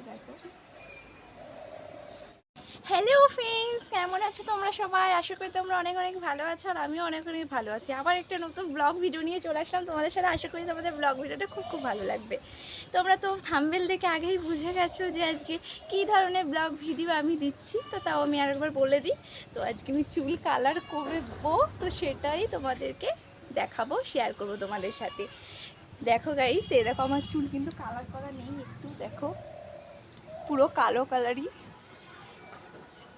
দেখো। Hello friends, কেমন আছো তোমরা সবাই? আশা করি তোমরা অনেক অনেক ভালো আছো, আর আমিও অনেক অনেক ভালো আছি। আবার একটা নতুন ব্লগ ভিডিও নিয়ে চলে আসলাম তোমাদের সাথে। আশা করি তোমাদের ব্লগ ভিডিওটা খুব খুব ভালো লাগবে। তোমরা তো থাম্বনেল দেখে আগেই বুঝে গেছো যে আজকে কী ধরনের ব্লগ ভিডিও আমি দিচ্ছি, তো তাও আমি আরেকবার বলে দিই। তো আজকে আমি চুল কালার করবো, তো সেটাই তোমাদেরকে দেখাবো, শেয়ার করবো তোমাদের সাথে। দেখো গাইস, এরকম আমার চুল কিন্তু কালার করা নেই, একটু দেখো পুরো কালো কালারই।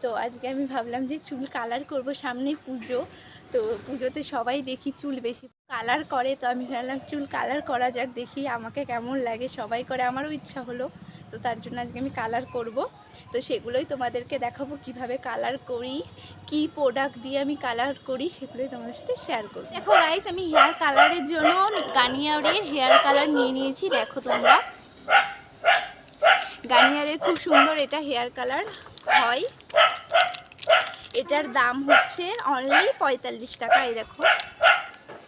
তো আজকে আমি ভাবলাম যে চুল কালার করব, সামনে পুজো, তো পুজোতে সবাই দেখি চুল বেশি কালার করে, তো আমি ভাবলাম চুল কালার করা যাক, দেখি আমাকে কেমন লাগে। সবাই করে, আমারও ইচ্ছা হলো, তো তার জন্য আজকে আমি কালার করব। তো সেগুলোই তোমাদেরকে দেখাবো, কিভাবে কালার করি, কি প্রোডাক্ট দিয়ে আমি কালার করি, সেগুলোই তোমাদের সাথে শেয়ার করব। দেখো গাইস, আমি হেয়ার কালারের জন্য গার্নিয়ারের হেয়ার কালার নিয়ে নিয়েছি। দেখো তোমরা, গার্নিয়ারের খুব সুন্দর এটা হেয়ার কালার হয়। এটার দাম হচ্ছে অনলি 45 টাকা। এই দেখো,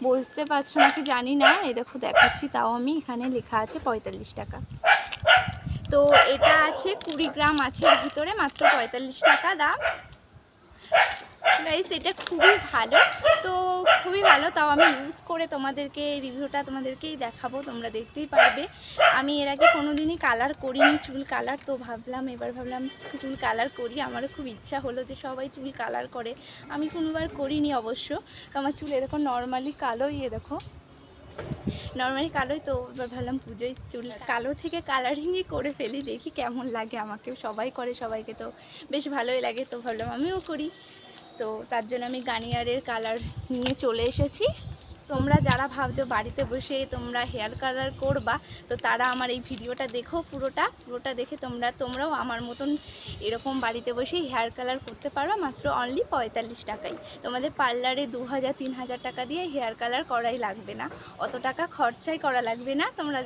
বুঝতে পারছো নাকি জানি না, এই দেখো দেখাচ্ছি, তাও আমি এখানে লেখা আছে 45 টাকা। তো এটা আছে 20 গ্রাম আছে এর ভিতরে, মাত্র 45 টাকা দাম। গাইস, এটা খুবই ভালো, তো খুবই ভালো। তাও আমি ইউজ করে তোমাদেরকে রিভিউটা তোমাদেরকেই দেখাবো, তোমরা দেখতেই পারবে। আমি এর আগে কোনো দিনই কালার করিনি চুল কালার, তো ভাবলাম এবার চুল কালার করি। আমারও খুব ইচ্ছা হলো যে সবাই চুল কালার করে, আমি কোনোবার করিনি অবশ্য। তো আমার চুল এরকম নর্মালি কালোই, দেখো নর্মালি কালোই। তো এবার ভাবলাম পুজোয় চুল কালো থেকে কালারিংই করে ফেলি, দেখি কেমন লাগে আমাকে। সবাই করে, সবাইকে তো বেশ ভালোই লাগে, তো ভাবলাম আমিও করি। তো তার জন্য আমি গার্নিয়ারের কালার নিয়ে চলে এসেছি। তোমরা যারা ভাবছো বাড়িতে বসে তোমরা হেয়ার কালার করবা, তো তারা আমার এই ভিডিওটা দেখো, পুরোটা দেখে তোমরাও আমার মতন এরকম বাড়িতে বসেই হেয়ার কালার করতে পারো, মাত্র অনলি 45 টাকায়। তোমাদের পার্লারে 2000-3000 টাকা দিয়ে হেয়ার কালার করাই লাগবে না, অত টাকা খরচাই করা লাগবে না। তোমরা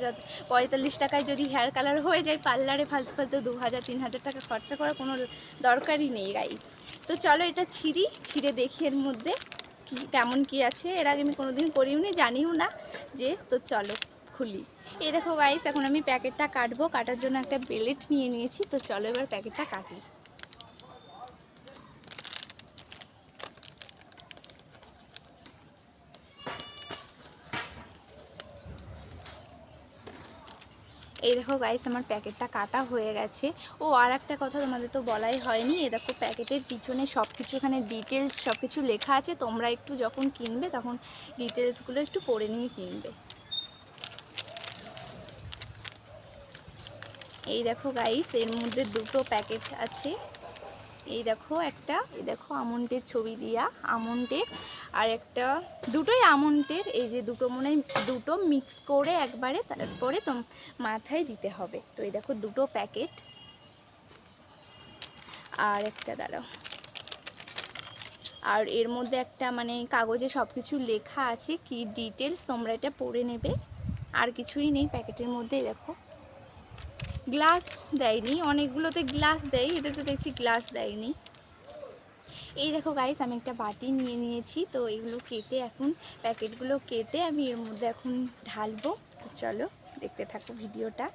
45 টাকায় যদি হেয়ার কালার হয়ে যায়, পার্লারে ফালতু ফালতু 2000-3000 টাকা খরচা করার কোনো দরকারই নেই গাইস। তো চলো এটা ছিঁড়ে দেখি এর মধ্যে কেমন কি আছে। এর আগে আমি কোনোদিন করিওনি, জানিও না যে, তো চলো খুলি। এই দেখো গাইস, এখন আমি প্যাকেটটা কাটবো। কাটার জন্য একটা ব্লেড নিয়ে নিয়েছি, তো চলো এবার প্যাকেটটা কাটি। এই দেখো গাইস, আমার প্যাকেটটা কাটা হয়ে গেছে। ও আর একটা কথা তোমাদের তো বলাই হয়নি, এই দেখো প্যাকেটের পিছনে সব কিছু, এখানে ডিটেলস সব কিছু লেখা আছে। তোমরা একটু যখন কিনবে তখন ডিটেলসগুলো একটু পড়ে নিয়ে কিনবে। এই দেখো গাইস, এর মধ্যে দুটো প্যাকেট আছে। এই দেখো একটা, এই দেখো আমন্ডের ছবি দিয়া, আমন্ডের, আর একটা, দুটোই আমন্ডের। এই যে দুটো মনে হয় দুটো মিক্স করে একবারে, তারপরে তো মাথায় দিতে হবে। তো এই দেখো দুটো প্যাকেট। আর একটা দাঁড়াও, আর এর মধ্যে একটা মানে কাগজে সব কিছু লেখা আছে, কি ডিটেলস, তোমরা এটা পড়ে নেবে। আর কিছুই নেই প্যাকেটের মধ্যে। দেখো গ্লাস দেয়নি, অনেকগুলোতে গ্লাস দেয়, এটাতে দেখছি গ্লাস দেয়নি। এই দেখো গাইস, আমি একটা বাটি নিয়ে নিয়েছি। তো এগুলো কেটে, এখন প্যাকেটগুলো কেটে আমি এর মধ্যে এখন ঢালবো। তো চলো দেখতে থাকো ভিডিওটা।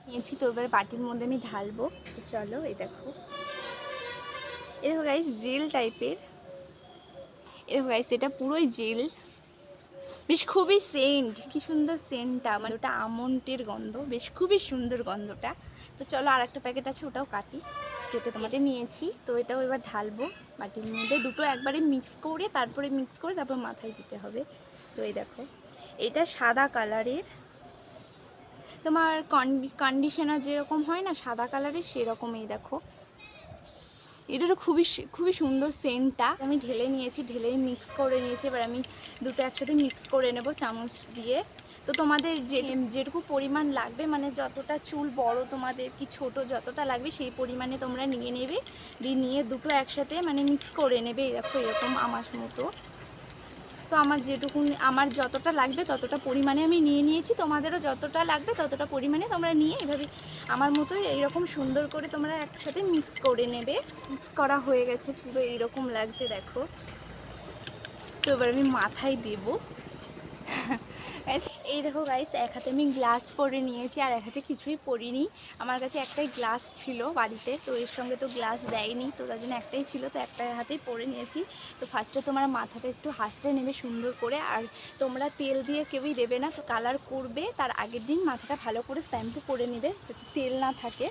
নিয়েছি, তো এবার বাটির মধ্যে আমি ঢালবো। তো চলো, এই দেখো, এই দেখো গাইস, জেল টাইপের। এই দেখো গাইস, এটা পুরোই জেল, বেশ খুবই সেন্ট, কি সুন্দর সেন্টটা, মানে ওটা আমন্ডের গন্ধ, বেশ খুবই সুন্দর গন্ধটা। তো চলো আর একটা প্যাকেট আছে, ওটাও কাটি। কেটে তোমাদের নিয়েছি, তো এটাও এবার ঢালবো বাটির মধ্যে। দুটো একবারে মিক্স করে, তারপর মাথায় দিতে হবে। তো এই দেখো, এটা সাদা কালারের, তোমার কন্ডিশনার যেরকম হয় না সাদা কালারের, সেরকম। এই দেখো, এটারও খুবই সুন্দর সেন্টটা। আমি ঢেলে নিয়েছি, ঢেলেই মিক্স করে নিয়েছি। এবার আমি দুটো একসাথে মিক্স করে নেব চামচ দিয়ে। তো তোমাদের যেটুকু পরিমাণ লাগবে, মানে যতটা চুল বড় তোমাদের কি ছোট যতটা লাগবে, সেই পরিমাণে তোমরা নিয়ে নেবে। নিয়ে দুটো একসাথে মানে মিক্স করে নেবে। দেখো এরকম আমার মতো। তো আমার যতটা লাগবে ততটা পরিমাণে আমি নিয়ে নিয়েছি। তোমাদেরও যতটা লাগবে ততটা পরিমাণে তোমরা নিয়ে এভাবে আমার মতোই এইরকম সুন্দর করে তোমরা একসাথে মিক্স করে নেবে। মিক্স করা হয়ে গেছে, পুরো এইরকম লাগছে দেখো। তো এবার আমি মাথায় দেব। এই দেখো গাইস, এক হাতে আমি গ্লাস পরে নিয়েছি আর এক হাতে কিছুই পরিনি। আমার কাছে একটাই গ্লাস ছিল বাড়িতে, তো এর সঙ্গে তো গ্লাস দেয়নি, তো তার জন্য একটাই ছিল, তো একটা হাতেই পরে নিয়েছি। তো ফার্স্টে তোমার মাথাটা একটু হাসড়ে নেবে সুন্দর করে, আর তোমরা তেল দিয়ে কেউই দেবে না, তো কালার করবে তার আগের দিন মাথাটা ভালো করে শ্যাম্পু করে নেবে যাতে তেল না থাকে।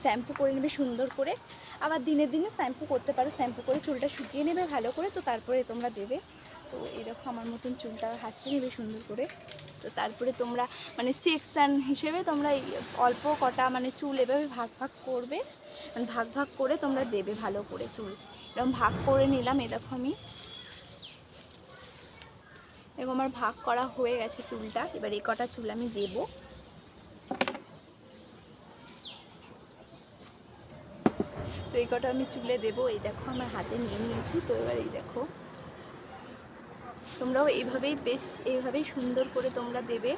শ্যাম্পু করে নেবে সুন্দর করে, আবার দিনের দিনে শ্যাম্পু করতে পারো, শ্যাম্পু করে চুলটা শুকিয়ে নেবে ভালো করে, তো তারপরে তোমরা দেবে। তো এই দেখো আমার মতন চুলটা হাসড়ে নেবে সুন্দর করে। তো তারপরে তোমরা মানে সেকশান হিসেবে তোমরা অল্প কটা মানে চুল এভাবে ভাগ ভাগ করবে, ভাগ ভাগ করে তোমরা দেবে ভালো করে চুল। এরকম ভাগ করে নিলাম, এই দেখো আমি এরকম আমার ভাগ করা হয়ে গেছে চুলটা। এবার এই কটা চুল আমি দেবো। তো এই কটা আমি চুলে দেবো। এই দেখো আমার হাতে নিয়ে নিয়েছি। তো এবার এই দেখো তোমরাও এইভাবেই বেশ এইভাবেই সুন্দর করে তোমরা দেবে।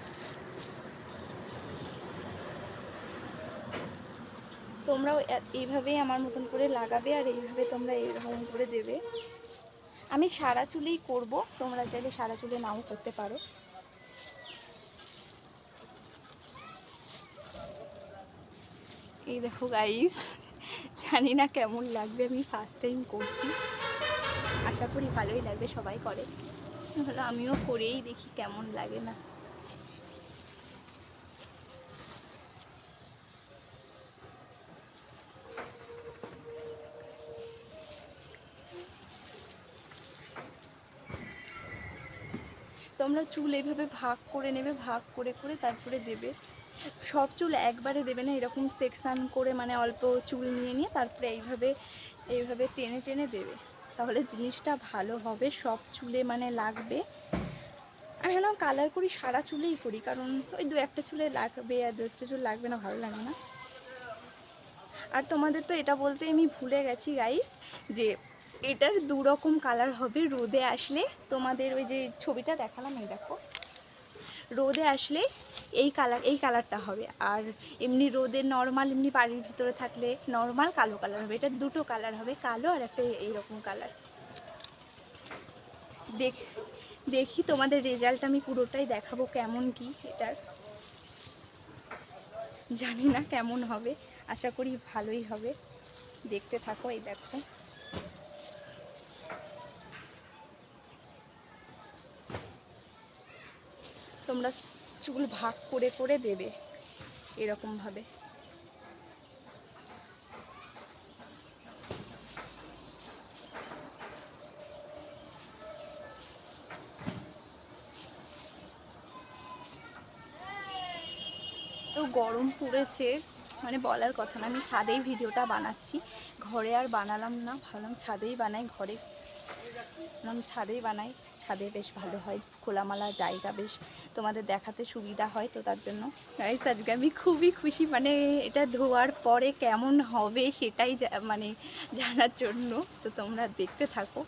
তোমরাও এইভাবেই আমার মতন করে লাগাবে আর এইভাবে তোমরা এইরকম করে দেবে। আমি সারা চুলেই করব, তোমরা চাইলে সারা চুলে নাও করতে পারো। এই দেখো গাইস, জানি না কেমন লাগবে, আমি ফার্স্ট টাইম করছি, আশা করি ভালোই লাগবে, সবাই করে, তাহলে আমিও করেই দেখি কেমন লাগে না। তোমরা চুল এইভাবে ভাগ করে নেবে, ভাগ করে করে তারপরে দেবে। সব চুল একবারে দেবে না, এরকম সেকশান করে মানে অল্প চুল নিয়ে নিয়ে তারপরে এইভাবে এইভাবে টেনে টেনে দেবে, তাহলে জিনিসটা ভালো হবে, সব চুলে মানে লাগবে। আমি ভাবলাম কালার করি সারা চুলেই করি, কারণ ওই দু একটা চুলে লাগবে আর দু একটা চুল লাগবে না, ভালো লাগে না। আর তোমাদের তো এটা বলতে আমি ভুলে গেছি গাইস, যে এটার দু রকম কালার হবে রোদে আসলে। তোমাদের ওই যে ছবিটা দেখালাম, এই দেখো রোদে আসলে এই কালারটা হবে, আর এমনি রোদে নর্মাল এমনি বাড়ির ভিতরে থাকলে নর্মাল কালো কালার হবে। এটা দুটো কালার হবে, কালো আর একটা এইরকম কালার। দেখি তোমাদের রেজাল্ট আমি পুরোটাই দেখাবো কেমন কি এটার, জানি না কেমন হবে, আশা করি ভালোই হবে, দেখতে থাকো। এই দেখো তোমরা চুল ভাগ করে করে দেবে এরকমভাবে। তো গরম পড়েছে মানে বলার কথা না, আমি ছাদেই ভিডিওটা বানাচ্ছি, ঘরে আর বানালাম না, ভাবলাম ছাদেই বানাই, ঘরে ছাদেই বানাই, ছাদে বেশ ভালো হয়, খোলামেলা জায়গা, বেশ তোমাদের দেখাতে সুবিধা হয়, তো তার জন্য গাইস আজকে আমি খুবই খুশি, মানে এটা ধোয়ার পরে কেমন হবে সেটাই মানে জানার জন্য। তো তোমরা দেখতে থাকো।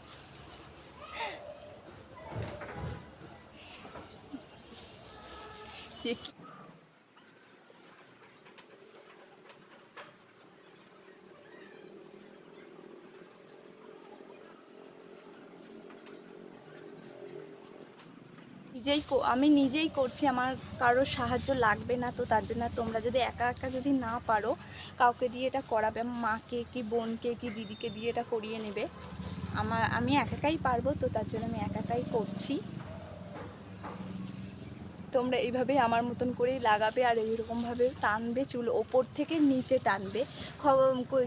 আমি নিজেই করছি, আমার কারোর সাহায্য লাগবে না, তো তার জন্য তোমরা যদি একা একা যদি না পারো কাউকে দিয়ে এটা করাবে, মাকে কি বোনকে কি দিদিকে দিয়ে এটা করিয়ে নেবে। আমি একাই পারবো, তো তার জন্য আমি একাই করছি। তোমরা এইভাবেই আমার মতন করেই লাগাবে আর এইরকমভাবে টানবে, চুল ওপর থেকে নিচে টানবে,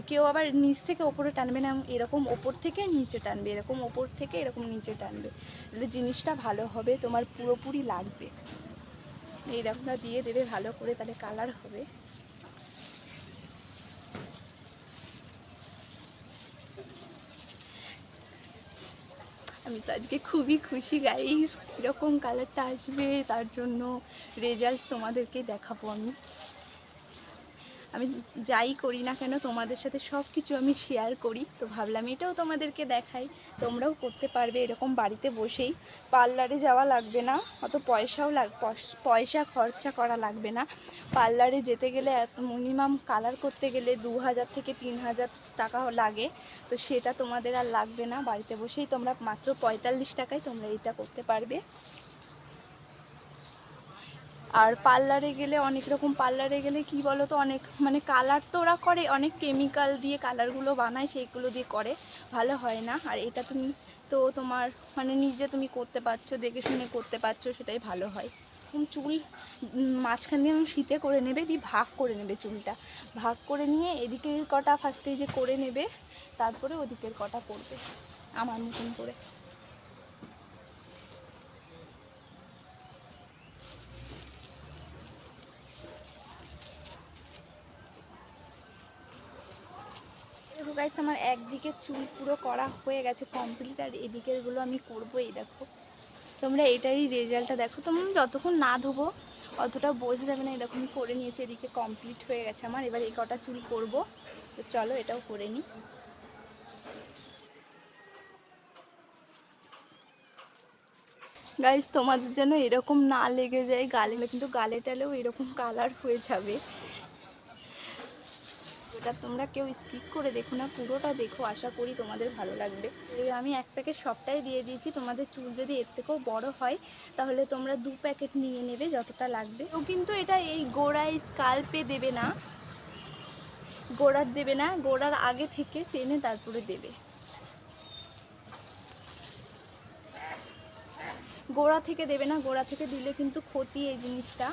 কেউ আবার নিচ থেকে ওপরে টানবে না, এরকম ওপর থেকে নিচে টানবে, এরকম ওপর থেকে এরকম নিচে টানবে, তাহলে জিনিসটা ভালো হবে, তোমার পুরোপুরি লাগবে। এইরকমটা দিয়ে দেবে ভালো করে, তাহলে কালার হবে। আমি তো আজকে খুবই খুশি গাইস, এরকম কালারটা আসবে, তার জন্য রেজাল্ট তোমাদেরকে দেখাবো আমি। আমি যাই করি না কেন তোমাদের সাথে সব কিছু আমি শেয়ার করি, তো ভাবলাম এটাও তোমাদেরকে দেখাই, তোমরাও করতে পারবে এরকম বাড়িতে বসেই, পার্লারে যাওয়া লাগবে না, অত পয়সা খরচা করা লাগবে না। পার্লারে যেতে গেলে মিনিমাম কালার করতে গেলে 2000 থেকে 3000 টাকা লাগে, তো সেটা তোমাদের আর লাগবে না, বাড়িতে বসেই তোমরা মাত্র 45 টাকায় তোমরা এটা করতে পারবে। আর পার্লারে গেলে অনেক রকম পার্লারে গেলে কি বলো তো, অনেক মানে কালার তো ওরা করে, অনেক কেমিক্যাল দিয়ে কালারগুলো বানায়, সেইগুলো দিয়ে করে, ভালো হয় না। আর এটা তুমি তো তোমার মানে নিজে তুমি করতে পারছো, দেখে শুনে করতে পারছো, সেটাই ভালো হয়। চুল মাঝখান দিয়ে আমি ফিতে করে নেবে, দিয়ে ভাগ করে নেবে চুলটা, ভাগ করে নিয়ে এদিকের কটা ফার্স্টে যে করে নেবে, তারপরে ওদিকের কটা করবে আমার মতন করে। দেখো গাইস, আমার একদিকে চুল পুরো করা হয়ে গেছে কমপ্লিট, আর এদিকেরগুলো আমি করবো। এই দেখো তোমরা এটারই রেজাল্টটা দেখো, তোমরা যতক্ষণ না ধোবো অতটা বোঝা যাবে না। এই দেখো আমি করে নিয়েছি, এদিকে কমপ্লিট হয়ে গেছে আমার। এবার এই কটা চুল করব, তো চলো এটাও করে নিই। গাইস তোমাদের জন্য এরকম না লেগে যায় গালে, কিন্তু গালে টালেও এরকম কালার হয়ে যাবে। এটা তোমরা কেউ স্কিপ করে দেখো না, পুরোটা দেখো, আশা করি তোমাদের ভালো লাগবে। আমি এক প্যাকেট সবটাই দিয়ে দিয়েছি, তোমাদের চুল যদি এর থেকেও বড় হয় তাহলে তোমরা 2 প্যাকেট নিয়ে নেবে, যতটা লাগবে। ও কিন্তু এটা এই গোড়ায় স্কাল্পে দেবে না, গোড়ার দেবে না, গোড়ার আগে থেকে টেনে তারপরে দেবে। গোড়া থেকে দেবে না, গোড়া থেকে দিলে কিন্তু ক্ষতি এই জিনিসটা।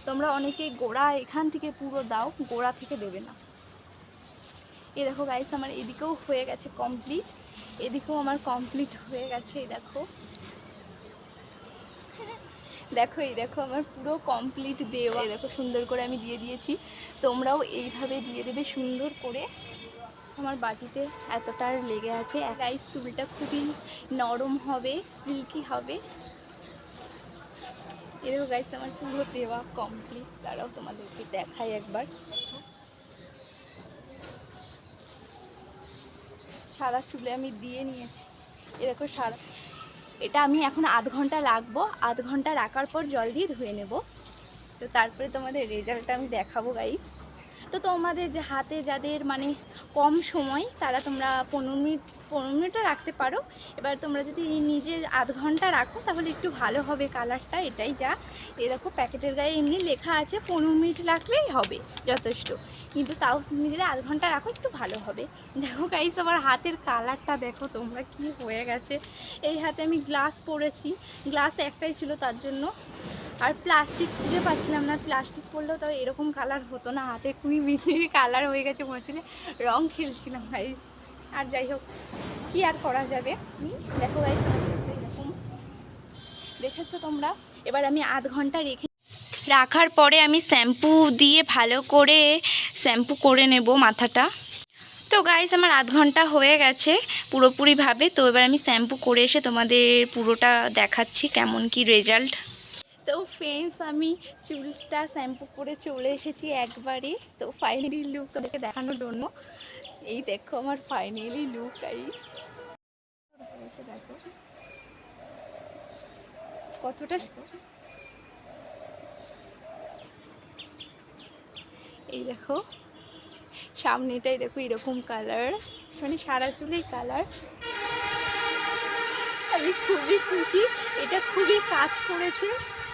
তোমরা অনেকেই গোড়া এখান থেকে পুরো দাও, গোড়া থেকে দেবে না। এই দেখো গাইস, আমার এদিকেও হয়ে গেছে কমপ্লিট, এদিকেও আমার কমপ্লিট হয়ে গেছে। এই দেখো দেখো, এই দেখো আমার পুরো কমপ্লিট দেওয়া। এই দেখো সুন্দর করে আমি দিয়ে দিয়েছি, তোমরাও এইভাবে দিয়ে দেবে সুন্দর করে। আমার বাটিতে এতটা লেগে আছে। গাইস চুলটা খুবই নরম হবে, সিল্কি হবে। এরকম গাইস আমার পুরো দেওয়া কমপ্লিট। তারাও তোমাদেরকে দেখাই একবার। সারা চুলে আমি দিয়ে নিয়েছি, এরকম সারা। এটা আমি এখন আধ ঘন্টা রাখবো, আধ ঘন্টা রাখার পর জল দিয়ে ধুয়ে নেব, তো তারপরে তোমাদের রেজাল্টটা আমি দেখাবো গাইস। তো তোমাদের যে হাতে যাদের মানে কম সময়, তারা তোমরা 15 মিনিটও রাখতে পারো। এবার তোমরা যদি নিজে আধ ঘন্টা রাখো তাহলে একটু ভালো হবে কালারটা, এটাই যা। এরকম প্যাকেটের গায়ে এমনি লেখা আছে 15 মিনিট রাখলেই হবে যথেষ্ট, কিন্তু তাও তুমি যদি আধ ঘন্টা রাখো একটু ভালো হবে। দেখো গাইস আমার হাতের কালারটা দেখো তোমরা, কি হয়ে গেছে। এই হাতে আমি গ্লাস পরেছি, গ্লাস একটাই ছিল তার জন্য, আর প্লাস্টিক খুঁজে পাচ্ছিলাম না, প্লাস্টিক পরলেও তাও এরকম কালার হতো না। হাতে খুবই মিষ্টি কালার হয়ে গেছে, মনে হচ্ছিল রং খেলছিলাম গাইস। আর যাই হোক, কি আর করা যাবে। দেখো গাইস এরকম দেখেছো তোমরা। এবার আমি আধ ঘন্টা রাখার পরে আমি শ্যাম্পু দিয়ে ভালো করে শ্যাম্পু করে নেব মাথাটা। তো গাইস আমার আধ ঘন্টা হয়ে গেছে পুরোপুরিভাবে। তো এবার আমি শ্যাম্পু করে এসে তোমাদের পুরোটা দেখাচ্ছি কেমন কি রেজাল্ট। তো ফ্রেন্ডস আমি চুলটা শ্যাম্পু করে চলে এসেছি একবারে। তো ফাইনালি লুক তোদেরকে দেখানোর জন্য, এই দেখো আমার ফাইনালি লুক গাইস। দেখো কতটা, এই দেখো সামনেটাই দেখো এরকম কালার, মানে সারা চুলেই কালার। আমি খুবই খুশি, এটা খুবই কাজ করেছে,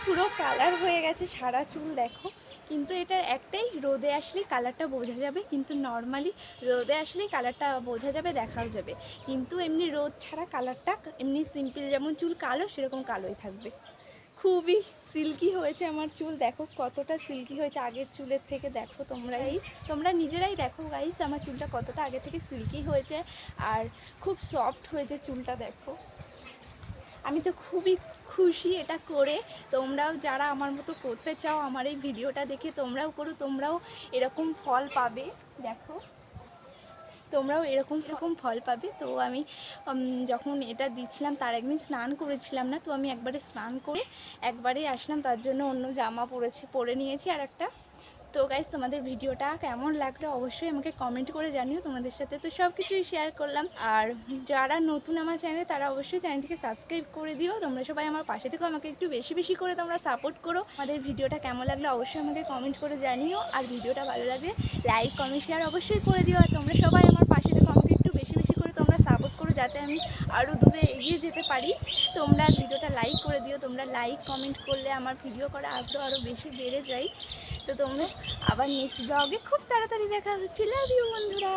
পুরো কালার হয়ে গেছে সারা চুল দেখো। কিন্তু এটার একটাই, রোদে আসলেই কালারটা বোঝা যাবে, কিন্তু নর্মালি রোদে আসলেই কালারটা বোঝা যাবে, দেখাও যাবে। কিন্তু এমনি রোদ ছাড়া কালারটা এমনি সিম্পল যেমন চুল কালো সেরকম কালোই থাকবে। খুবই সিল্কি হয়েছে আমার চুল, দেখো কতটা সিল্কি হয়েছে আগের চুলের থেকে। দেখো তোমরা নিজেরাই দেখো গাইস আমার চুলটা কতটা আগে থেকে সিল্কি হয়েছে, আর খুব সফট হয়েছে চুলটা দেখো। আমি তো খুবই খুশি এটা করে। তোমরাও যারা আমার মতো করতে চাও, আমার এই ভিডিওটা দেখে তোমরাও করো, তোমরাও এরকম ফল পাবে। দেখো তোমরাও এরকম ফল পাবে। তো আমি যখন এটা দিচ্ছিলাম তার একদিন স্নান করেছিলাম না, তো আমি একবারে স্নান করে একবারে আসলাম, তার জন্য অন্য জামা পরে নিয়েছি আর একটা। তো গাইস তোমাদের ভিডিওটা কেমন লাগলো অবশ্যই আমাকে কমেন্ট করে জানিও। তোমাদের সাথে তো সব কিছুই শেয়ার করলাম, আর যারা নতুন আমার চ্যানেলে তারা অবশ্যই চ্যানেলটিকে সাবস্ক্রাইব করে দিও। তোমরা সবাই আমার পাশে থেকো, আমাকে একটু বেশি বেশি করে তোমরা সাপোর্ট করো। আমাদের ভিডিওটা কেমন লাগলো অবশ্যই আমাকে কমেন্ট করে জানিও, আর ভিডিওটা ভালো লাগে লাইক কমেন্ট শেয়ার অবশ্যই করে দিও। আর তোমরা সবাই আমার পাশে থেকো, আমাকে একটু বেশি বেশি করে তোমরা সাপোর্ট করো। যাতে আমি আরও দূরে এগিয়ে যেতে পারি। তোমরা ভিডিওটা লাইক করে দিও, তোমরা লাইক কমেন্ট করলে আমার ভিডিও করা আগ্রহ আরও বেশি বেড়ে যায়। তো তোমরা আবার নেক্সট ব্লগে খুব তাড়াতাড়ি দেখা হচ্ছে। লাভ ইউ বন্ধুরা।